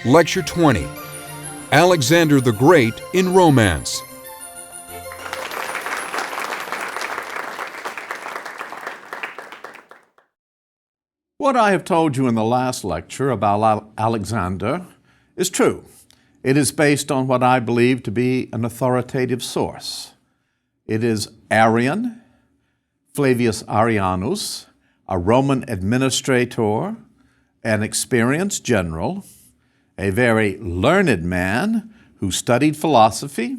Lecture 20, Alexander the Great in Romance. What I have told you in the last lecture about Alexander is true. It is based on what I believe to be an authoritative source. It is Arrian, Flavius Arrianus, a Roman administrator, an experienced general, a very learned man who studied philosophy,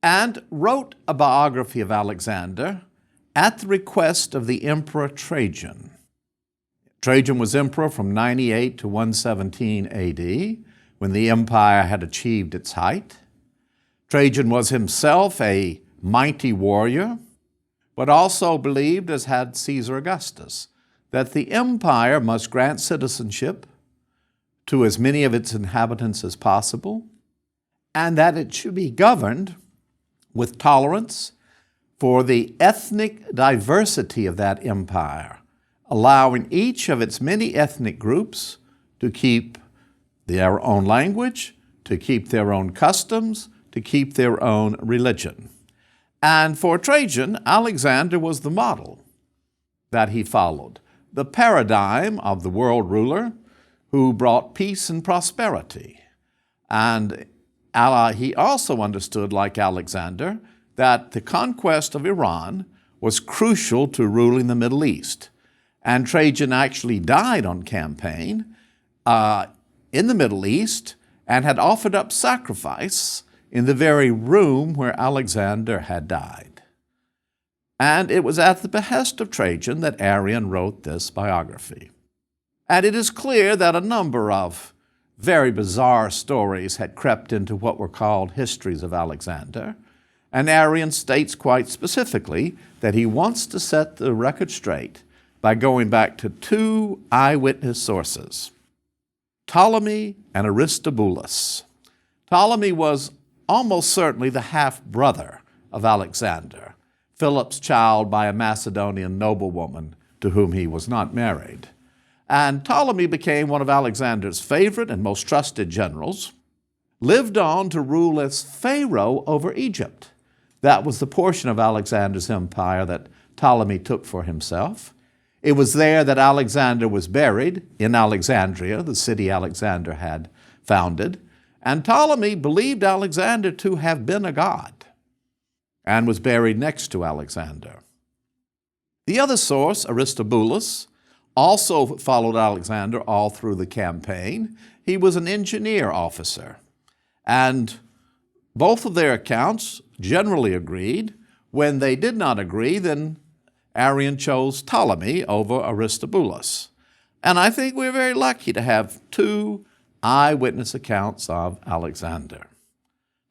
and wrote a biography of Alexander at the request of the Emperor Trajan. Trajan was emperor from 98 to 117 AD, when the empire had achieved its height. Trajan was himself a mighty warrior, but also believed, as had Caesar Augustus, that the empire must grant citizenship to as many of its inhabitants as possible, and that it should be governed with tolerance for the ethnic diversity of that empire, allowing each of its many ethnic groups to keep their own language, to keep their own customs, to keep their own religion. And for Trajan, Alexander was the model that he followed, the paradigm of the world ruler who brought peace and prosperity. And he also understood, like Alexander, that the conquest of Iran was crucial to ruling the Middle East. And Trajan actually died on campaign in the Middle East and had offered up sacrifice in the very room where Alexander had died. And it was at the behest of Trajan that Arrian wrote this biography. And it is clear that a number of very bizarre stories had crept into what were called histories of Alexander. And Arrian states quite specifically that he wants to set the record straight by going back to two eyewitness sources, Ptolemy and Aristobulus. Ptolemy was almost certainly the half-brother of Alexander, Philip's child by a Macedonian noblewoman to whom he was not married. And Ptolemy became one of Alexander's favorite and most trusted generals, lived on to rule as Pharaoh over Egypt. That was the portion of Alexander's empire that Ptolemy took for himself. It was there that Alexander was buried, in Alexandria, the city Alexander had founded. And Ptolemy believed Alexander to have been a god and was buried next to Alexander. The other source, Aristobulus, also followed Alexander all through the campaign. He was an engineer officer. And both of their accounts generally agreed. When they did not agree, then Arrian chose Ptolemy over Aristobulus. And I think we're very lucky to have two eyewitness accounts of Alexander.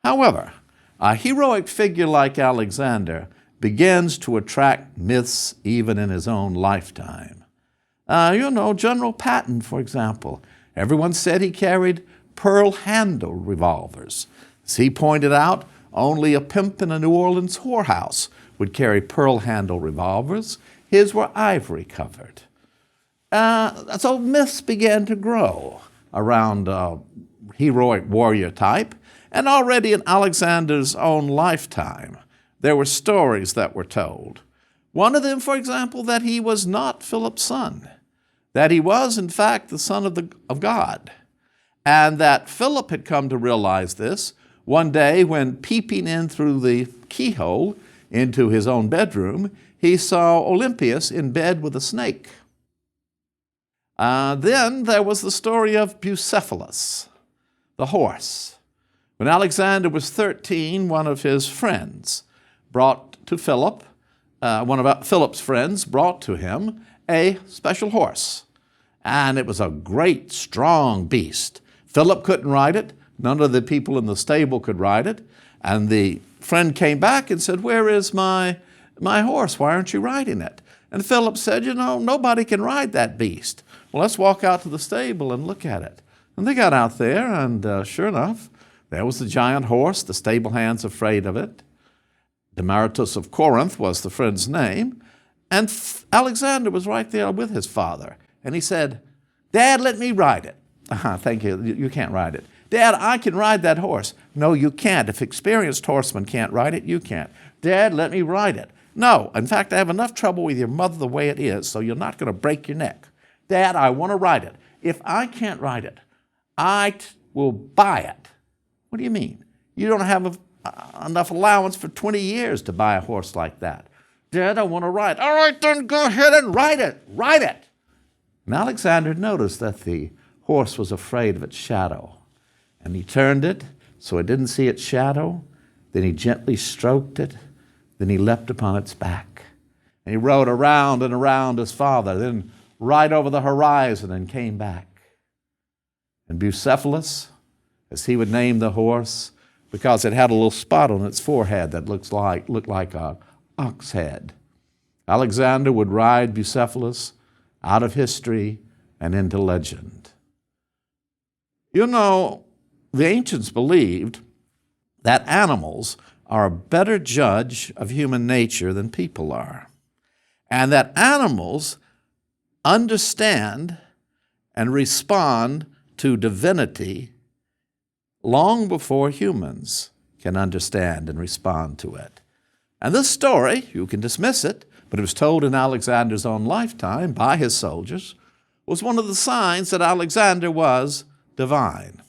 However, a heroic figure like Alexander begins to attract myths even in his own lifetime. General Patton, for example. Everyone said he carried pearl-handled revolvers. As he pointed out, only a pimp in a New Orleans whorehouse would carry pearl-handled revolvers. His were ivory-covered. So myths began to grow around heroic warrior type, and already in Alexander's own lifetime, there were stories that were told. One of them, for example, that he was not Philip's son, that he was, in fact, the son of God, and that Philip had come to realize this one day when, peeping in through the keyhole into his own bedroom, he saw Olympias in bed with a snake. Then there was the story of Bucephalus, the horse. When Alexander was 13, one of his friends brought to Philip, one of Philip's friends brought to him a special horse. And it was a great, strong beast. Philip couldn't ride it. None of the people in the stable could ride it. And the friend came back and said, "Where is my horse? Why aren't you riding it?" And Philip said, "Nobody can ride that beast." "Well, let's walk out to the stable and look at it." And they got out there, and sure enough, there was the giant horse, the stable hands afraid of it. Demaratus of Corinth was the friend's name. And Alexander was right there with his father. And he said, "Dad, let me ride it." Thank you. You can't ride it. Dad, I can ride that horse. No, you can't. If experienced horsemen can't ride it, you can't. Dad, let me ride it. No. In fact, I have enough trouble with your mother the way it is, so you're not going to break your neck. Dad, I want to ride it. If I can't ride it, I will buy it. What do you mean? You don't have enough allowance for 20 years to buy a horse like that. Dad, I want to ride. All right, then go ahead and ride it. Ride it. And Alexander noticed that the horse was afraid of its shadow. And he turned it so it didn't see its shadow. Then he gently stroked it. Then he leapt upon its back. And he rode around and around his father, then right over the horizon and came back. And Bucephalus, as he would name the horse, because it had a little spot on its forehead that looked like a ox head, Alexander would ride Bucephalus out of history and into legend. You know, the ancients believed that animals are a better judge of human nature than people are, and that animals understand and respond to divinity long before humans can understand and respond to it. And this story, you can dismiss it, but it was told in Alexander's own lifetime by his soldiers, was one of the signs that Alexander was divine.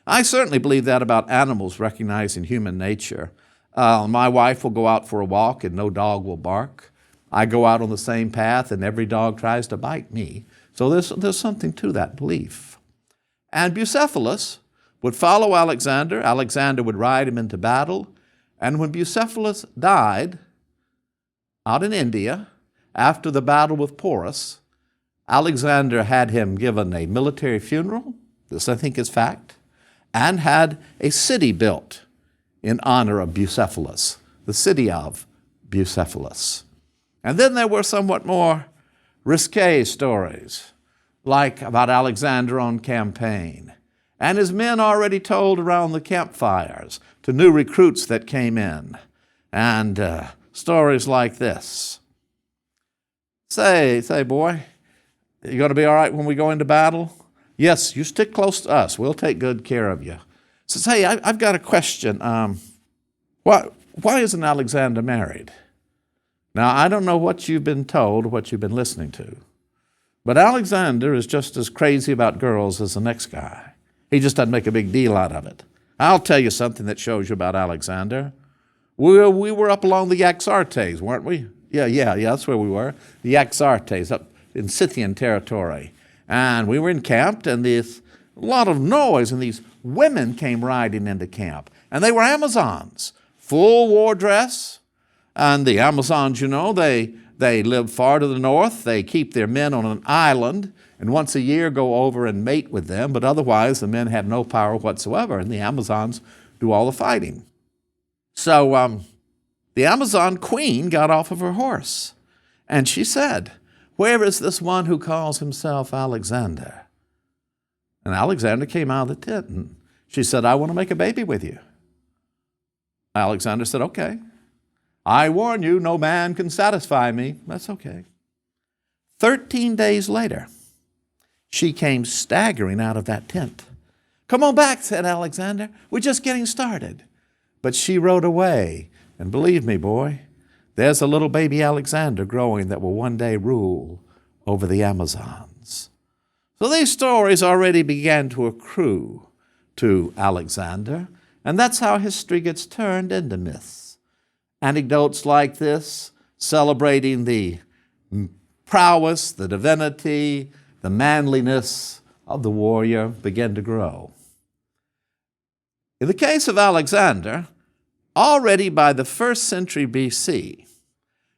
I certainly believe that about animals recognizing human nature. My wife will go out for a walk and no dog will bark. I go out on the same path and every dog tries to bite me. So there's something to that belief. And Bucephalus would follow Alexander. Alexander would ride him into battle. And when Bucephalus died out in India, after the battle with Porus, Alexander had him given a military funeral, this I think is fact, and had a city built in honor of Bucephalus, the city of Bucephalus. And then there were somewhat more risque stories, like about Alexander on campaign, and his men already told around the campfires to new recruits that came in, and stories like this. Say, boy, you going to be all right when we go into battle? Yes, you stick close to us. We'll take good care of you. Says, hey, I've got a question. Why isn't Alexander married? Now, I don't know what you've been told, what you've been listening to, but Alexander is just as crazy about girls as the next guy. He just doesn't make a big deal out of it. I'll tell you something that shows you about Alexander. We were up along the Yaxartes, weren't we? Yeah, that's where we were. The Yaxartes, up in Scythian territory. And we were encamped, and there's a lot of noise, and these women came riding into camp. And they were Amazons, full war dress. And the Amazons, you know, they live far to the north. They keep their men on an island, and once a year go over and mate with them. But otherwise, the men have no power whatsoever, and the Amazons do all the fighting. So the Amazon queen got off of her horse, and she said, "Where is this one who calls himself Alexander?" And Alexander came out of the tent, and she said, "I want to make a baby with you." Alexander said, "Okay. I warn you, no man can satisfy me." That's okay. 13 days later, she came staggering out of that tent. "Come on back," said Alexander. "We're just getting started." But she rode away, and believe me, boy, there's a little baby Alexander growing that will one day rule over the Amazons. So these stories already began to accrue to Alexander, and that's how history gets turned into myths. Anecdotes like this, celebrating the prowess, the divinity, the manliness of the warrior, begin to grow. In the case of Alexander, already by the 1st century BC,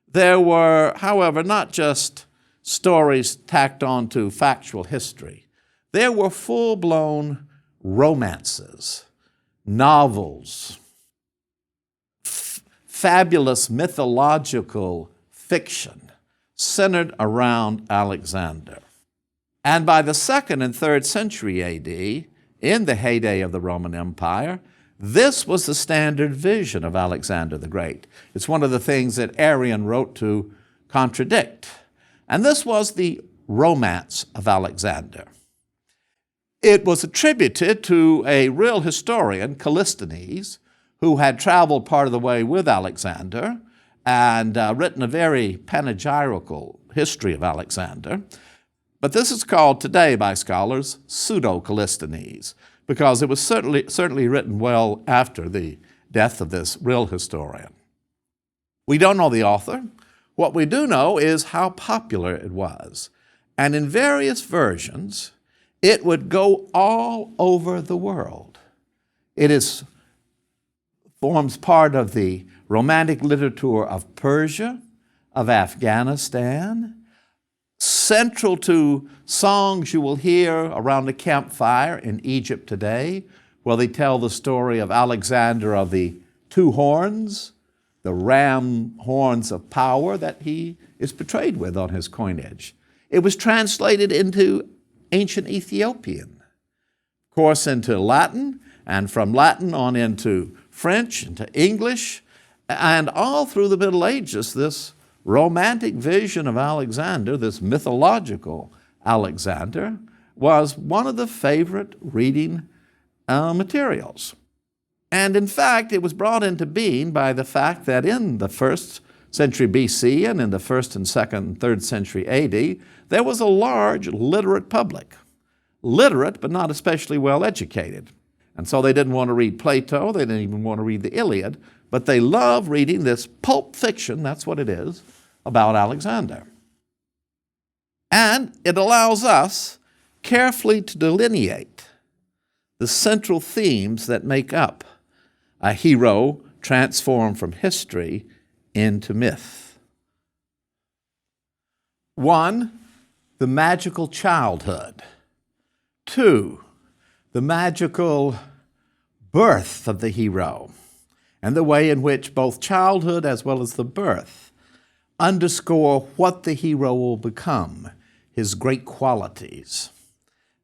there were, however, not just stories tacked on to factual history. There were full-blown romances, novels, fabulous mythological fiction centered around Alexander. And by the 2nd and 3rd century AD, in the heyday of the Roman Empire, this was the standard vision of Alexander the Great. It's one of the things that Arrian wrote to contradict. And this was the romance of Alexander. It was attributed to a real historian, Callisthenes, who had traveled part of the way with Alexander and written a very panegyrical history of Alexander. But this is called today by scholars Pseudo-Callisthenes, because it was certainly written well after the death of this real historian. We don't know the author. What we do know is how popular it was. And in various versions, it would go all over the world. It forms part of the Romantic literature of Persia, of Afghanistan, central to songs you will hear around a campfire in Egypt today, where they tell the story of Alexander of the two horns, the ram horns of power that he is portrayed with on his coinage. It was translated into ancient Ethiopian, of course into Latin, and from Latin on into French, into English, and all through the Middle Ages, this romantic vision of Alexander, this mythological Alexander, was one of the favorite reading materials. And in fact, it was brought into being by the fact that in the 1st century BC and in the 1st and 2nd and 3rd century AD, there was a large literate public. Literate, but not especially well educated. And so they didn't want to read Plato, they didn't even want to read the Iliad, but they loved reading this pulp fiction, that's what it is, about Alexander. And it allows us carefully to delineate the central themes that make up a hero transformed from history into myth. 1, the magical childhood. 2, the magical birth of the hero, and the way in which both childhood as well as the birth underscore what the hero will become, his great qualities.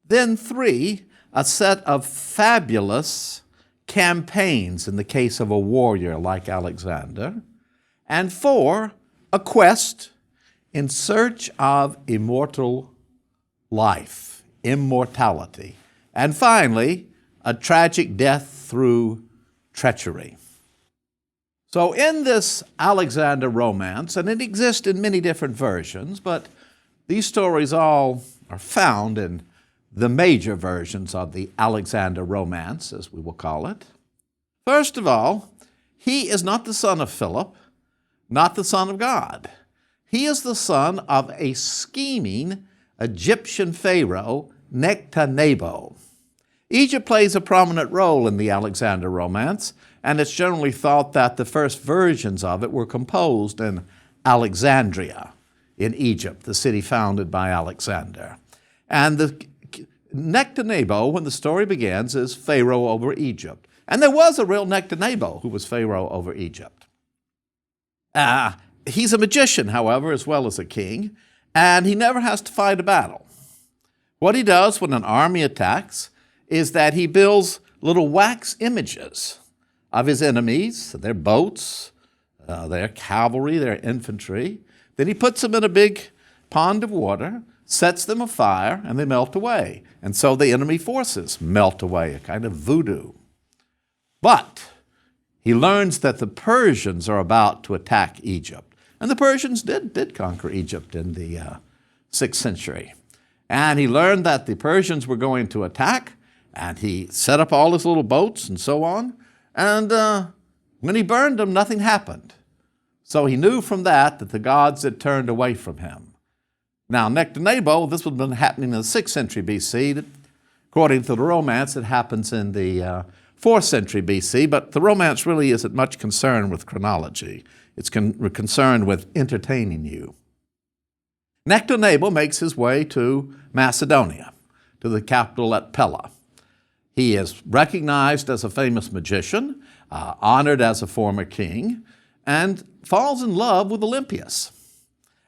Then 3, a set of fabulous campaigns in the case of a warrior like Alexander. And 4, a quest in search of immortal life, immortality. And finally, a tragic death through treachery. So in this Alexander romance, and it exists in many different versions, but these stories all are found in the major versions of the Alexander romance, as we will call it. First of all, he is not the son of Philip, not the son of God. He is the son of a scheming Egyptian pharaoh, Nectanebo. Egypt plays a prominent role in the Alexander romance, and it's generally thought that the first versions of it were composed in Alexandria in Egypt, the city founded by Alexander. And the Nectanebo, when the story begins, is Pharaoh over Egypt. And there was a real Nectanebo who was Pharaoh over Egypt. He's a magician, however, as well as a king, and he never has to fight a battle. What he does when an army attacks is that he builds little wax images of his enemies, their boats, their cavalry, their infantry. Then he puts them in a big pond of water, sets them afire, and they melt away. And so the enemy forces melt away, a kind of voodoo. But he learns that the Persians are about to attack Egypt. And the Persians did conquer Egypt in the 6th century. And he learned that the Persians were going to attack, and he set up all his little boats and so on. And when he burned them, nothing happened. So he knew from that the gods had turned away from him. Now, Nectanebo, this would have been happening in the 6th century BC. According to the romance, it happens in the 4th century BC, but the romance really isn't much concerned with chronology. It's concerned with entertaining you. Nectanebo makes his way to Macedonia, to the capital at Pella. He is recognized as a famous magician, honored as a former king, and falls in love with Olympias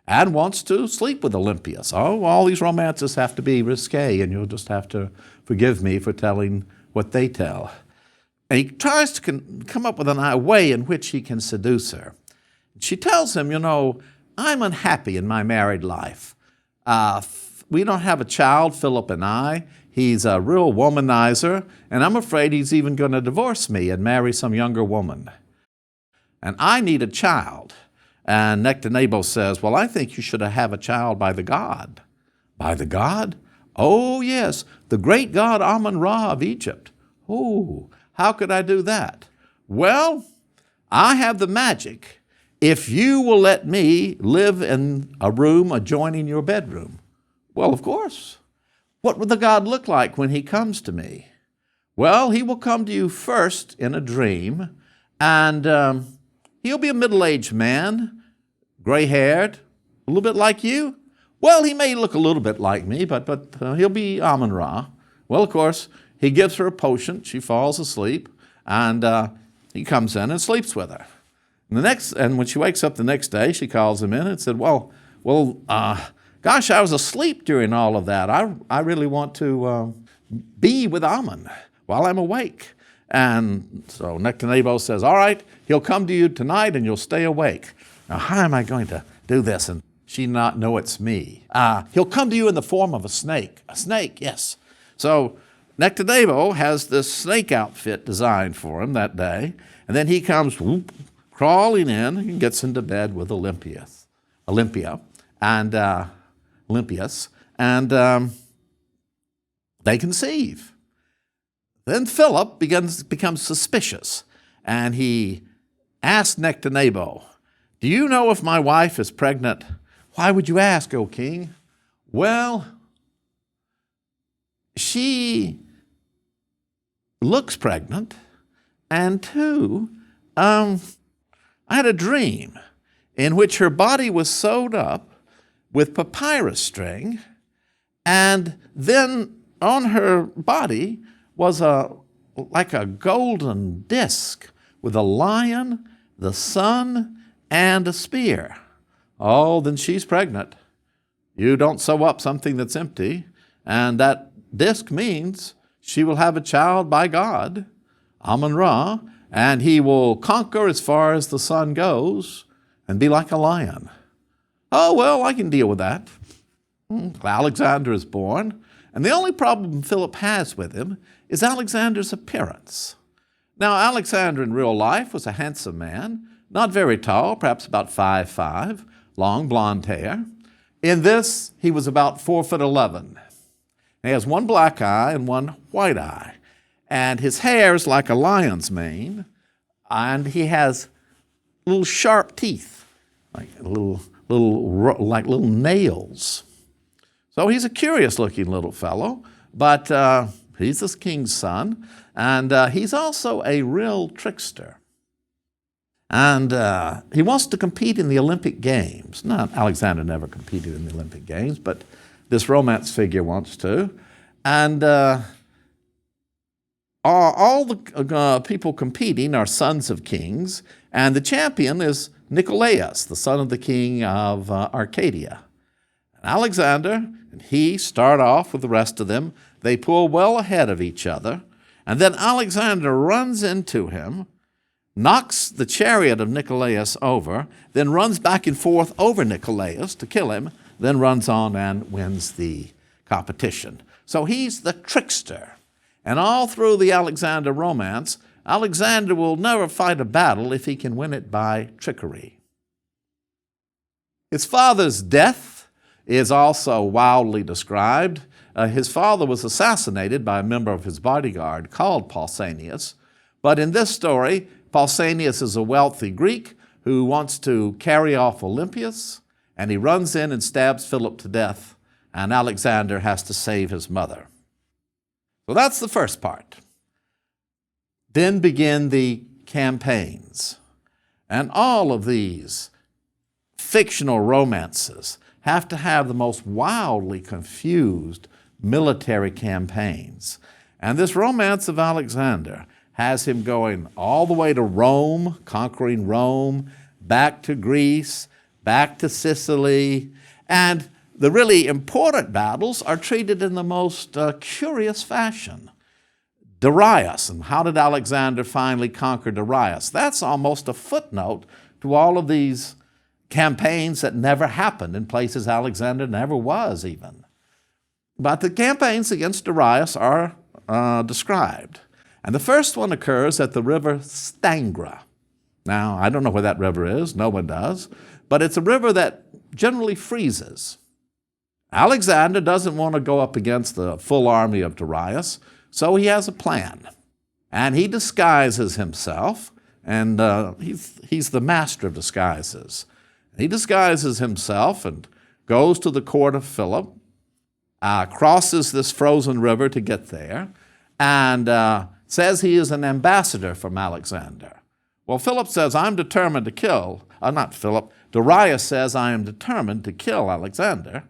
and wants to sleep with Olympias. Oh, all these romances have to be risque, and you'll just have to forgive me for telling what they tell. And he tries to come up with a way in which he can seduce her. She tells him, I'm unhappy in my married life. We don't have a child, Philip and I. He's a real womanizer, and I'm afraid he's even going to divorce me and marry some younger woman. And I need a child. And Nectanebo says, well, I think you should have a child by the god. By the god? Oh, yes, the great god Amun-Ra of Egypt. Oh, how could I do that? Well, I have the magic if you will let me live in a room adjoining your bedroom. Well, of course. What would the God look like when he comes to me? Well, he will come to you first in a dream, and he'll be a middle-aged man, gray-haired, a little bit like you. Well, he may look a little bit like me, but he'll be Amun-Ra. Well, of course, he gives her a potion. She falls asleep, and he comes in and sleeps with her. And when she wakes up the next day, she calls him in and said, gosh, I was asleep during all of that. I really want to be with Amun while I'm awake. And so Nectanebo says, all right, he'll come to you tonight and you'll stay awake. Now, how am I going to do this and she not know it's me? He'll come to you in the form of a snake. A snake, yes. So Nectanebo has this snake outfit designed for him that day. And then he comes crawling in and gets into bed with Olympia, and Olympias, and they conceive. Then Philip becomes suspicious, and he asks Nectanebo, do you know if my wife is pregnant? Why would you ask, O king? Well, she looks pregnant, and two, I had a dream in which her body was sewed up with papyrus string, and then on her body was like a golden disc with a lion, the sun, and a spear. Oh, then she's pregnant. You don't sew up something that's empty, and that disc means she will have a child by God, Amun-Ra, and he will conquer as far as the sun goes and be like a lion. Oh, well, I can deal with that. Alexander is born, and the only problem Philip has with him is Alexander's appearance. Now, Alexander in real life was a handsome man, not very tall, perhaps about 5'5", long blonde hair. In this, he was about 4'11". He has one black eye and one white eye. And his hair is like a lion's mane, and he has little sharp teeth, like little nails. So he's a curious-looking little fellow, but he's this king's son, and he's also a real trickster. And he wants to compete in the Olympic Games. Now, Alexander never competed in the Olympic Games, but this romance figure wants to. And all the people competing are sons of kings, and the champion is Nicolaus, the son of the king of Arcadia. And Alexander and he start off with the rest of them. They pull well ahead of each other, and then Alexander runs into him, knocks the chariot of Nicolaus over, then runs back and forth over Nicolaus to kill him, then runs on and wins the competition. So he's the trickster. And all through the Alexander romance, Alexander will never fight a battle if he can win it by trickery. His father's death is also wildly described. His father was assassinated by a member of his bodyguard called Pausanias. But in this story, Pausanias is a wealthy Greek who wants to carry off Olympias, and he runs in and stabs Philip to death, and Alexander has to save his mother. So that's the first part. Then begin the campaigns. And all of these fictional romances have to have the most wildly confused military campaigns. And this romance of Alexander has him going all the way to Rome, conquering Rome, back to Greece, back to Sicily, and the really important battles are treated in the most curious fashion. Darius, and how did Alexander finally conquer Darius? That's almost a footnote to all of these campaigns that never happened in places Alexander never was even. But the campaigns against Darius are described. And the first one occurs at the river Stangra. Now, I don't know where that river is. No one does. But it's a river that generally freezes. Alexander doesn't want to go up against the full army of Darius, so he has a plan. And he disguises himself, and he's the master of disguises. He disguises himself and goes to the court of Philip, crosses this frozen river to get there, and says he is an ambassador from Alexander. Well, Philip says, I'm determined to kill, not Philip, Darius says, I am determined to kill Alexander,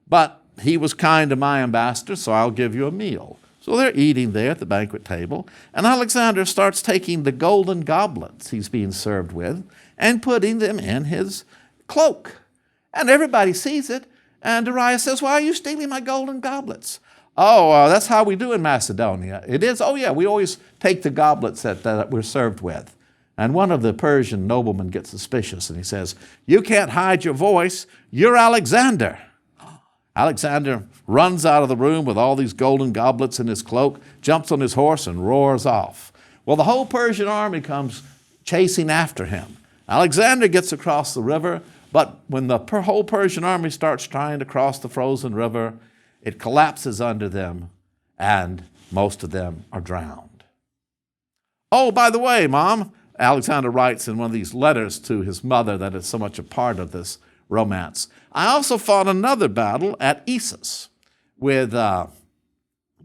but he was kind to my ambassador, so I'll give you a meal. So they're eating there at the banquet table, and Alexander starts taking the golden goblets he's being served with and putting them in his cloak. And everybody sees it, and Darius says, why are you stealing my golden goblets? Oh, that's how we do in Macedonia. It is? Oh, yeah, we always take the goblets that we're served with. And one of the Persian noblemen gets suspicious, and he says, you can't hide your voice. You're Alexander. Alexander runs out of the room with all these golden goblets in his cloak, jumps on his horse, and roars off. Well, the whole Persian army comes chasing after him. Alexander gets across the river, but when the whole Persian army starts trying to cross the frozen river, it collapses under them, and most of them are drowned. Oh, by the way, Mom, Alexander writes in one of these letters to his mother that is so much a part of this romance, I also fought another battle at Issus with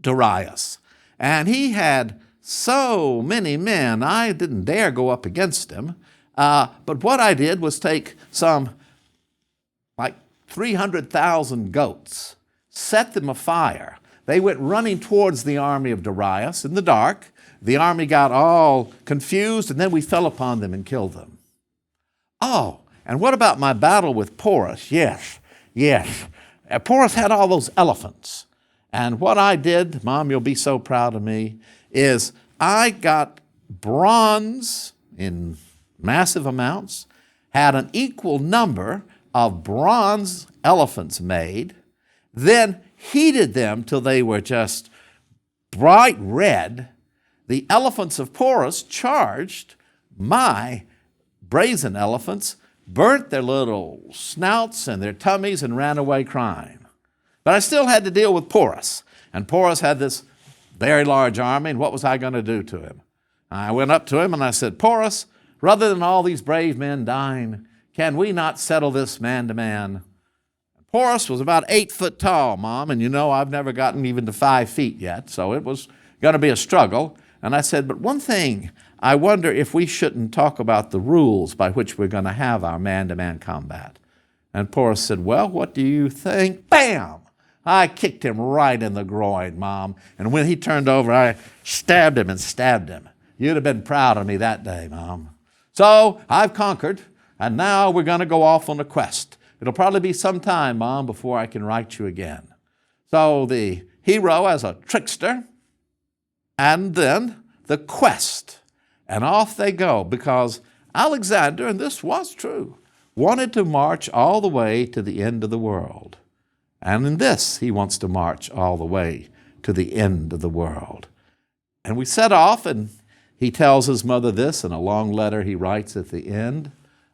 Darius. And he had so many men, I didn't dare go up against him. But what I did was take some, like 300,000 goats, set them afire. They went running towards the army of Darius in the dark. The army got all confused, and then we fell upon them and killed them. Oh, and what about my battle with Porus? Yes. Porus had all those elephants. And what I did, Mom, you'll be so proud of me, is I got bronze in massive amounts, had an equal number of bronze elephants made, then heated them till they were just bright red. The elephants of Porus charged my brazen elephants, burnt their little snouts and their tummies, and ran away crying. But I still had to deal with Porus. And Porus had this very large army, and what was I going to do to him? I went up to him and I said, Porus, rather than all these brave men dying, can we not settle this man to man? Porus was about 8 foot tall, Mom, and you know I've never gotten even to 5 feet yet, so it was going to be a struggle. And I said, but one thing, I wonder if we shouldn't talk about the rules by which we're going to have our man-to-man combat. And Porus said, well, what do you think? Bam! I kicked him right in the groin, Mom. And when he turned over, I stabbed him and stabbed him. You'd have been proud of me that day, Mom. So I've conquered, and now we're going to go off on a quest. It'll probably be some time, Mom, before I can write you again. So the hero as a trickster, and then the quest. And off they go, because Alexander, and this was true, wanted to march all the way to the end of the world. And in this, he wants to march all the way to the end of the world. And we set off, and he tells his mother this in a long letter he writes at the end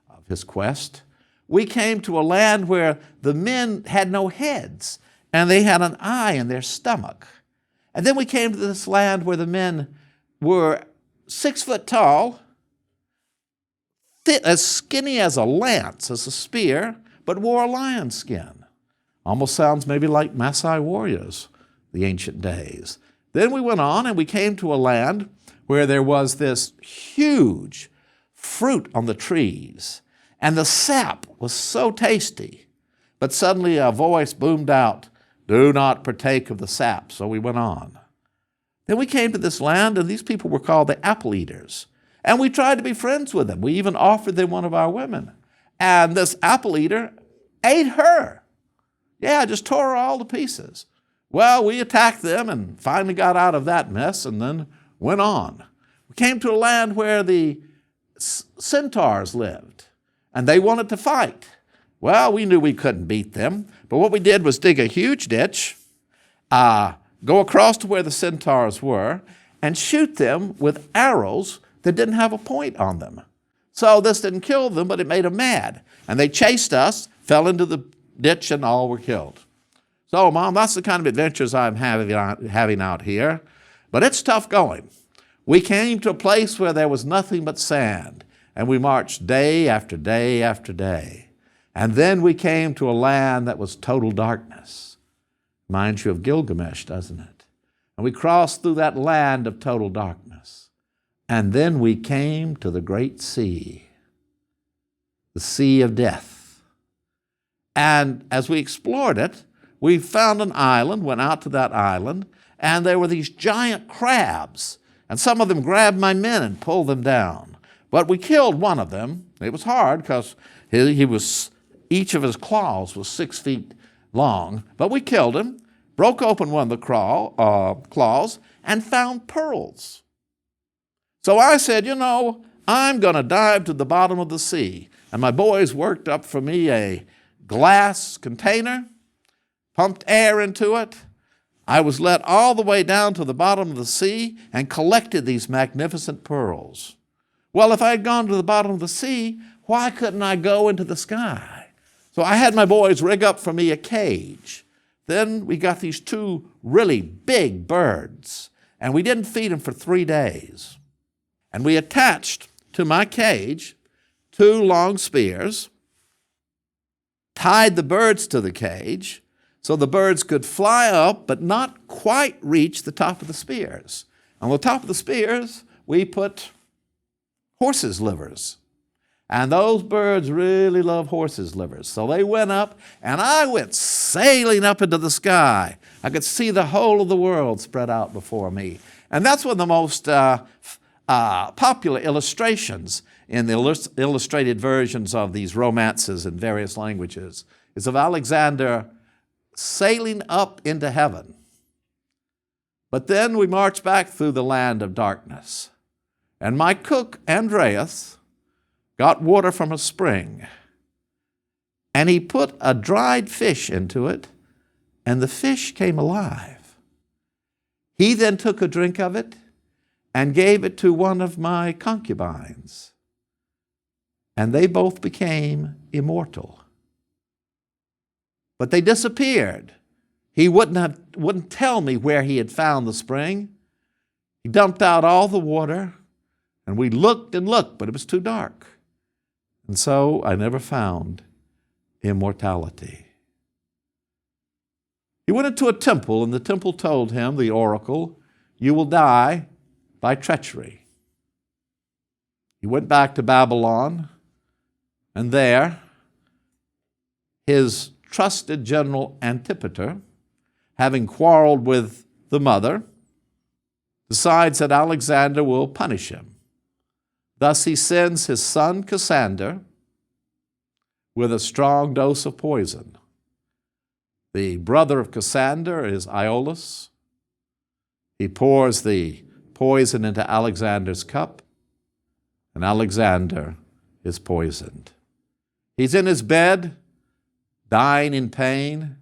of his quest. We came to a land where the men had no heads, and they had an eye in their stomach. And then we came to this land where the men were 6 foot tall, as skinny as a lance, as a spear, but wore a lion skin. Almost sounds maybe like Maasai warriors, the ancient days. Then we went on and we came to a land where there was this huge fruit on the trees, and the sap was so tasty. But suddenly a voice boomed out, do not partake of the sap. So we went on. Then we came to this land, and these people were called the apple eaters. And we tried to be friends with them. We even offered them one of our women. And this apple eater ate her. Yeah, just tore her all to pieces. Well, we attacked them and finally got out of that mess and then went on. We came to a land where the centaurs lived, and they wanted to fight. Well, we knew we couldn't beat them, but what we did was dig a huge ditch, go across to where the centaurs were and shoot them with arrows that didn't have a point on them. So this didn't kill them, but it made them mad. And they chased us, fell into the ditch, and all were killed. So, Mom, that's the kind of adventures I'm having out here. But it's tough going. We came to a place where there was nothing but sand, and we marched day after day after day. And then we came to a land that was total darkness. Reminds you of Gilgamesh, doesn't it? And we crossed through that land of total darkness. And then we came to the great sea, the sea of death. And as we explored it, we found an island, went out to that island, and there were these giant crabs. And some of them grabbed my men and pulled them down. But we killed one of them. It was hard because each of his claws was 6 feet long. But we killed him, broke open one of the claws, and found pearls. So I said, I'm going to dive to the bottom of the sea. And my boys worked up for me a glass container, pumped air into it. I was let all the way down to the bottom of the sea and collected these magnificent pearls. Well, if I had gone to the bottom of the sea, why couldn't I go into the sky? So I had my boys rig up for me a cage. Then we got these 2 really big birds, and we didn't feed them for 3 days. And we attached to my cage 2 long spears, tied the birds to the cage so the birds could fly up but not quite reach the top of the spears. On the top of the spears, we put horses' livers. And those birds really love horses' livers. So they went up, and I went sailing up into the sky. I could see the whole of the world spread out before me. And that's one of the most popular illustrations in the illustrated versions of these romances in various languages is of Alexander sailing up into heaven. But then we marched back through the land of darkness. And my cook, Andreas, got water from a spring. And he put a dried fish into it, and the fish came alive. He then took a drink of it and gave it to one of my concubines. And they both became immortal. But they disappeared. He wouldn't tell me where he had found the spring. He dumped out all the water, and we looked and looked, but it was too dark. And so I never found immortality. He went into a temple, and the temple told him, the oracle, you will die by treachery. He went back to Babylon, and there his trusted general Antipater, having quarreled with the mother, decides that Alexander will punish him. Thus he sends his son Cassander with a strong dose of poison. The brother of Cassander is Iolus. He pours the poison into Alexander's cup, and Alexander is poisoned. He's in his bed, dying in pain,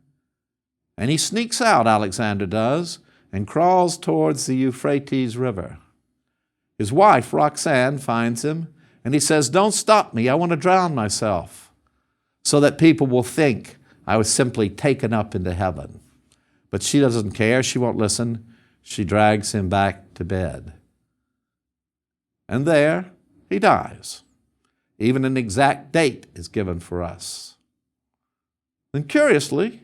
and he sneaks out, Alexander does, and crawls towards the Euphrates River. His wife, Roxanne, finds him, and he says, don't stop me, I want to drown myself, so that people will think I was simply taken up into heaven. But she doesn't care, she won't listen. She drags him back to bed. And there he dies. Even an exact date is given for us. And curiously,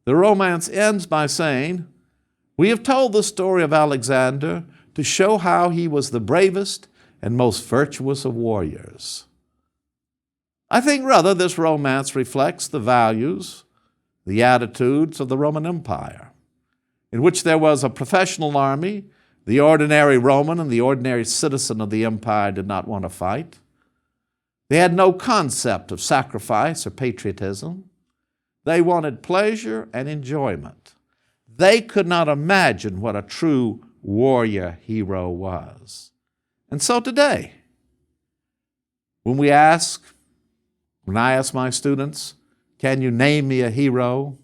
the romance ends by saying, we have told the story of Alexander to show how he was the bravest and most virtuous of warriors. I think rather this romance reflects the values, the attitudes of the Roman Empire, in which there was a professional army. The ordinary Roman and the ordinary citizen of the empire did not want to fight. They had no concept of sacrifice or patriotism. They wanted pleasure and enjoyment. They could not imagine what a true warrior hero was. And so today, when I ask my students, can you name me a hero?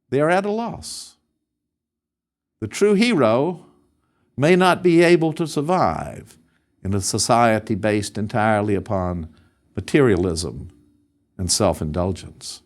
they are at a loss. The true hero may not be able to survive in a society based entirely upon materialism and self-indulgence.